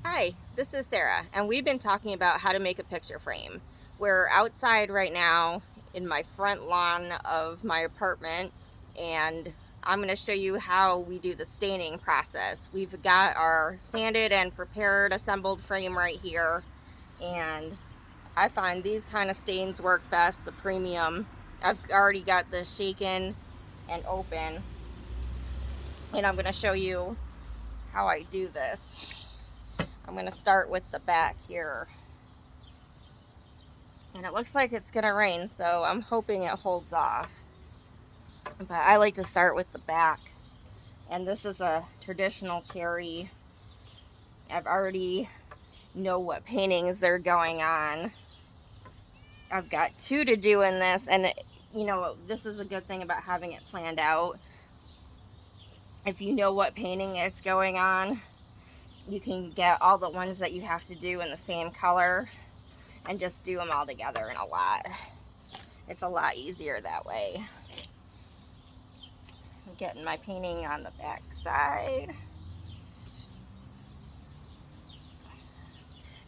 Hi, this is Sarah, and we've been talking about how to make a picture frame. We're outside right now in my front lawn of my apartment, and I'm going to show you how we do the staining process. We've got our sanded and prepared assembled frame right here, and I find these kind of stains work best, the premium. I've already got the shaken and open, and I'm going to show you how I do this. I'm going to start with the back here. And it looks like it's going to rain, so I'm hoping it holds off. But I like to start with the back. And this is a traditional cherry. I've already know what paintings they're going on. I've got two to do in this, and this is a good thing about having it planned out. If you know what painting it's going on, you can get all the ones that you have to do in the same color and just do them all together in a lot. It's a lot easier that way. I'm getting my painting on the back side.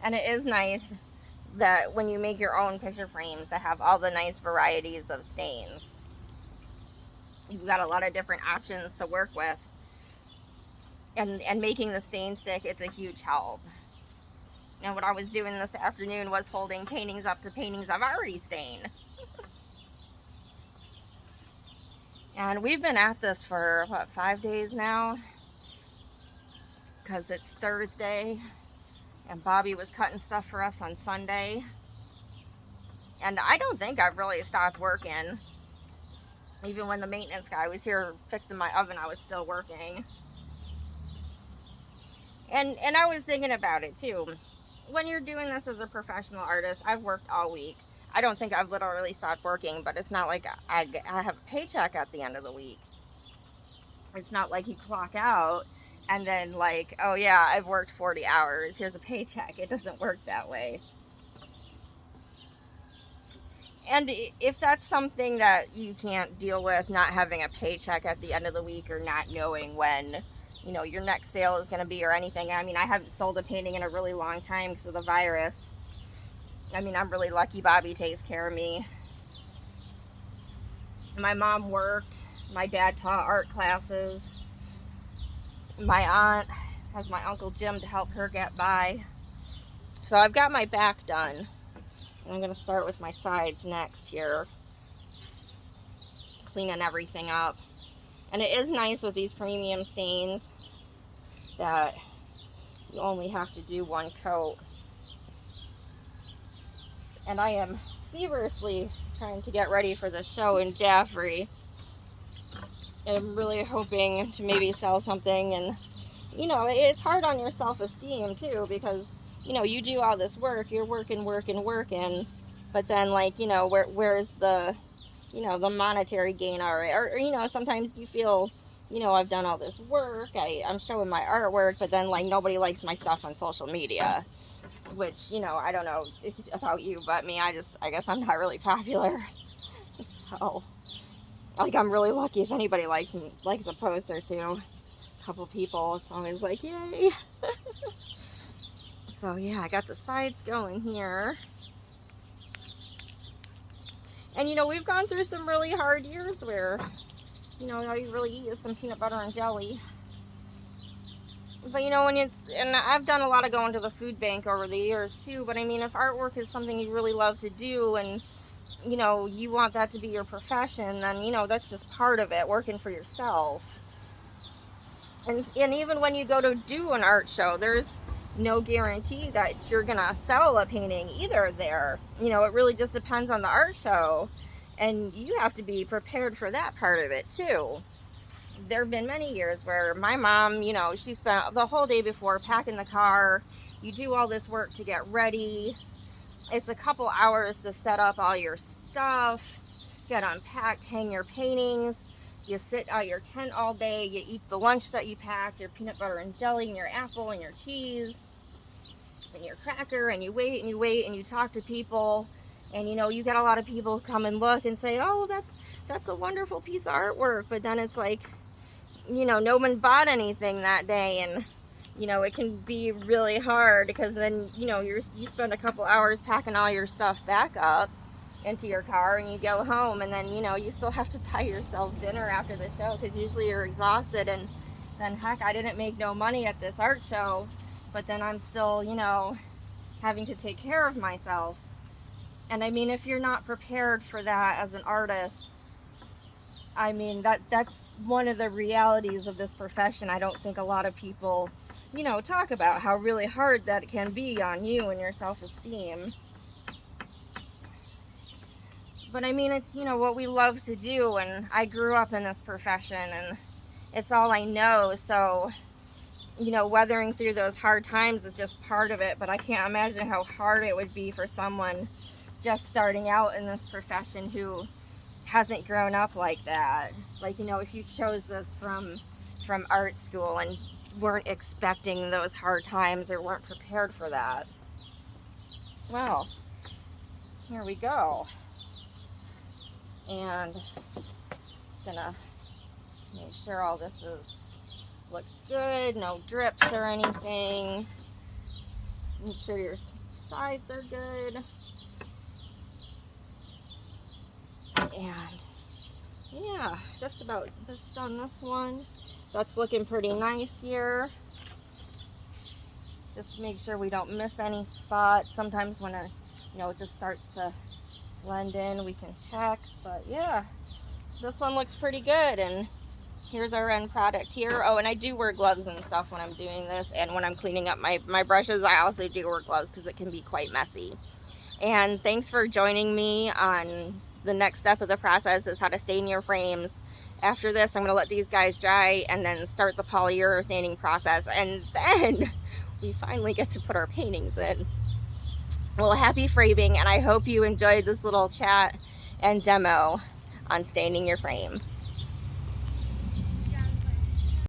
And it is nice that when you make your own picture frames that have all the nice varieties of stains. You've got a lot of different options to work with. And making the stain stick, it's a huge help. And what I was doing this afternoon was holding paintings up to paintings I've already stained. And we've been at this for, 5 days now? Because it's Thursday, and Bobby was cutting stuff for us on Sunday. And I don't think I've really stopped working. Even when the maintenance guy was here fixing my oven, I was still working. And I was thinking about it too. When you're doing this as a professional artist, I've worked all week. I don't think I've literally stopped working, but it's not like I have a paycheck at the end of the week. It's not like you clock out and then like, oh yeah, I've worked 40 hours, here's a paycheck. It doesn't work that way. And if that's something that you can't deal with, not having a paycheck at the end of the week or not knowing when your next sale is going to be or anything. I mean, I haven't sold a painting in a really long time because of the virus. I mean, I'm really lucky Bobby takes care of me. My mom worked. My dad taught art classes. My aunt has my Uncle Jim to help her get by. So I've got my back done. And I'm going to start with my sides next here. Cleaning everything up. And it is nice with these premium stains that you only have to do one coat. And I am feverishly trying to get ready for the show in Jaffrey. I'm really hoping to maybe sell something, and it's hard on your self-esteem too, because you do all this work, you're working, but then where's the the monetary gain already, or sometimes you feel I've done all this work, I'm showing my artwork, but then nobody likes my stuff on social media, which I don't know about you, but me, I guess I'm not really popular. So I'm really lucky if anybody likes a post or two. A couple people, it's always like, yay. So yeah, I got the sides going here. And we've gone through some really hard years where all you really eat is some peanut butter and jelly. But and I've done a lot of going to the food bank over the years too, but I mean, if artwork is something you really love to do, and you want that to be your profession, then that's just part of it, working for yourself. And even when you go to do an art show, there's no guarantee that you're gonna sell a painting either there. It really just depends on the art show, and you have to be prepared for that part of it too. There have been many years where my mom, she spent the whole day before packing the car. You do all this work to get ready. It's a couple hours to set up all your stuff, get unpacked, hang your paintings. You sit out your tent all day. You eat the lunch that you packed, your peanut butter and jelly and your apple and your cheese and your cracker, and you wait and you wait and you talk to people, and you get a lot of people come and look and say, oh, that's a wonderful piece of artwork, but then it's like no one bought anything that day, and you know, it can be really hard because then, you know, you spend a couple hours packing all your stuff back up into your car and you go home, and then, you know, you still have to buy yourself dinner after the show because usually you're exhausted. And then, heck, I didn't make no money at this art show, but then I'm still, you know, having to take care of myself. And I mean, if you're not prepared for that as an artist, I mean, that's one of the realities of this profession. I don't think a lot of people, you know, talk about how really hard that can be on you and your self-esteem. But I mean, it's, you know, what we love to do, and I grew up in this profession and it's all I know. So, you know, weathering through those hard times is just part of it, but I can't imagine how hard it would be for someone just starting out in this profession who hasn't grown up like that. Like, you know, if you chose this from art school and weren't expecting those hard times or weren't prepared for that. Well, here we go. And just gonna make sure all this looks good, no drips or anything. Make sure your sides are good. And yeah, just about done this one. That's looking pretty nice here. Just make sure we don't miss any spots. Sometimes when it just starts to blend in, we can check. But yeah, this one looks pretty good. And here's our end product here. Oh, and I do wear gloves and stuff when I'm doing this, and when I'm cleaning up my brushes, I also do wear gloves because it can be quite messy. And thanks for joining me on the next step of the process, is how to stain your frames. After this, I'm going to let these guys dry and then start the polyurethaning process, and then we finally get to put our paintings in. Well, happy framing, and I hope you enjoyed this little chat and demo on staining your frame.